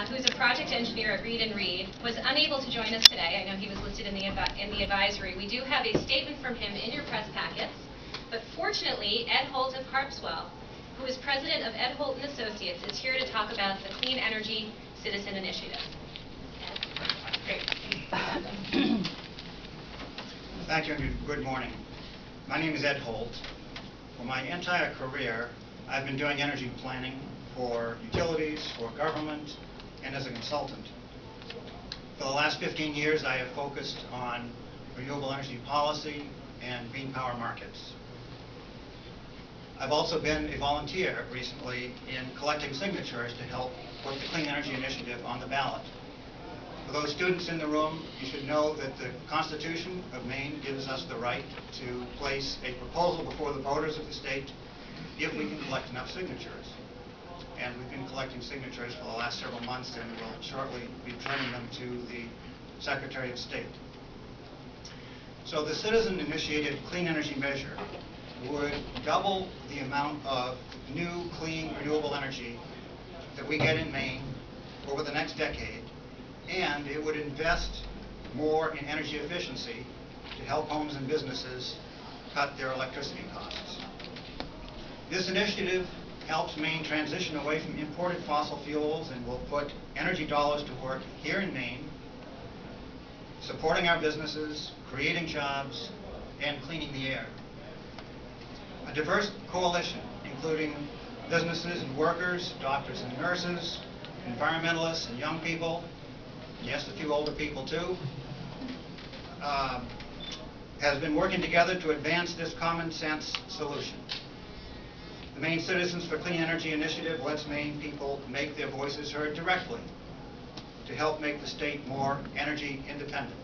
who's a project engineer at Reed & Reed, was unable to join us today. I know he was listed in the advisory. We do have a statement from him in your press packets, but fortunately, Ed Holt of Harpswell, who is president of Ed Holt & Associates, is here to talk about the Clean Energy Citizen Initiative. Ed? Great. Thank you and good morning. My name is Ed Holt. For my entire career, I've been doing energy planning for utilities, for government, and as a consultant. For the last 15 years, I have focused on renewable energy policy and green power markets. I've also been a volunteer recently in collecting signatures to help put the Clean Energy Initiative on the ballot. For those students in the room, you should know that the Constitution of Maine gives us the right to place a proposal before the voters of the state if we can collect enough signatures. And we've been collecting signatures for the last several months and will shortly be returning them to the Secretary of State. So the citizen-initiated clean energy measure would double the amount of new clean renewable energy that we get in Maine over the next decade, and it would invest more in energy efficiency to help homes and businesses cut their electricity costs. This initiative helps Maine transition away from imported fossil fuels and will put energy dollars to work here in Maine, supporting our businesses, creating jobs, and cleaning the air. A diverse coalition, including businesses and workers, doctors and nurses, environmentalists and young people, yes, a few older people too, has been working together to advance this common sense solution. The Maine Citizens for Clean Energy Initiative lets Maine people make their voices heard directly to help make the state more energy independent.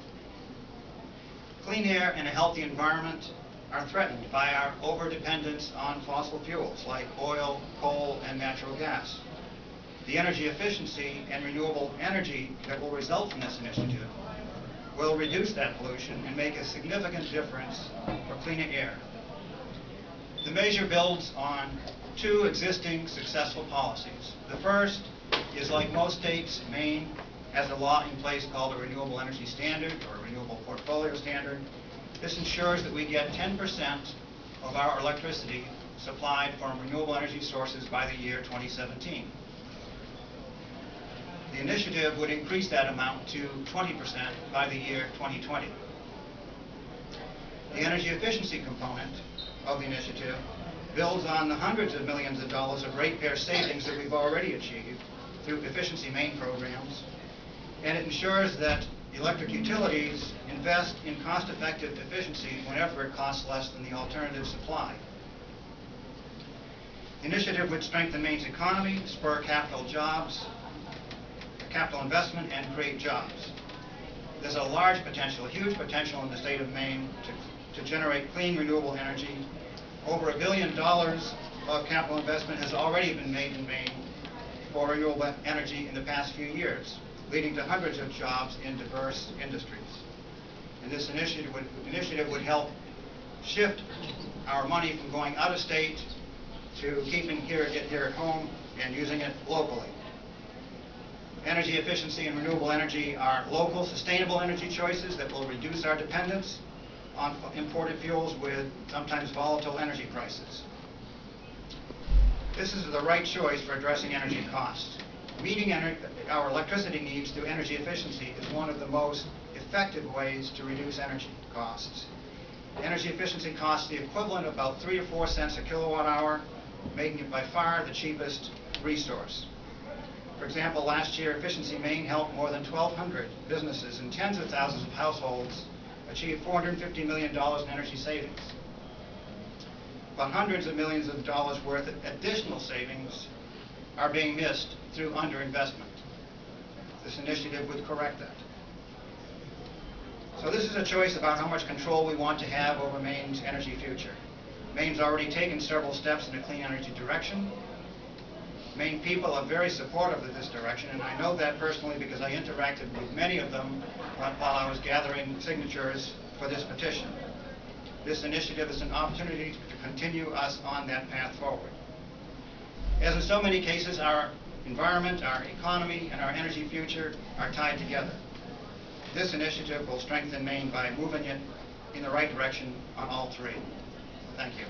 Clean air and a healthy environment are threatened by our overdependence on fossil fuels like oil, coal, and natural gas. The energy efficiency and renewable energy that will result from this initiative will reduce that pollution and make a significant difference for cleaner air. The measure builds on two existing successful policies. The first is, like most states, Maine has a law in place called a Renewable Energy Standard or a Renewable Portfolio Standard. This ensures that we get 10% of our electricity supplied from renewable energy sources by the year 2017. The initiative would increase that amount to 20% by the year 2020. The energy efficiency component of the initiative builds on the hundreds of millions of dollars of ratepayer savings that we've already achieved through efficiency Maine programs, and it ensures that electric utilities invest in cost-effective efficiency whenever it costs less than the alternative supply. The initiative would strengthen Maine's economy, spur capital investment, and create jobs. There's a large potential, a huge potential in the state of Maine to generate clean renewable energy. Over $1 billion of capital investment has already been made in Maine for renewable energy in the past few years, leading to hundreds of jobs in diverse industries. And this initiative would help shift our money from going out of state to keeping it here at home and using it locally. Energy efficiency and renewable energy are local, sustainable energy choices that will reduce our dependence on imported fuels with sometimes volatile energy prices. This is the right choice for addressing energy costs. Meeting our electricity needs through energy efficiency is one of the most effective ways to reduce energy costs. Energy efficiency costs the equivalent of about 3 to 4 cents a kilowatt hour, making it by far the cheapest resource. For example, last year, Efficiency Maine helped more than 1,200 businesses and tens of thousands of households achieve $450 million in energy savings. But hundreds of millions of dollars worth of additional savings are being missed through underinvestment. This initiative would correct that. So this is a choice about how much control we want to have over Maine's energy future. Maine's already taken several steps in a clean energy direction. Maine people are very supportive of this direction, and I know that personally because I interacted with many of them while I was gathering signatures for this petition. This initiative is an opportunity to continue us on that path forward. As in so many cases, our environment, our economy, and our energy future are tied together. This initiative will strengthen Maine by moving it in the right direction on all three. Thank you.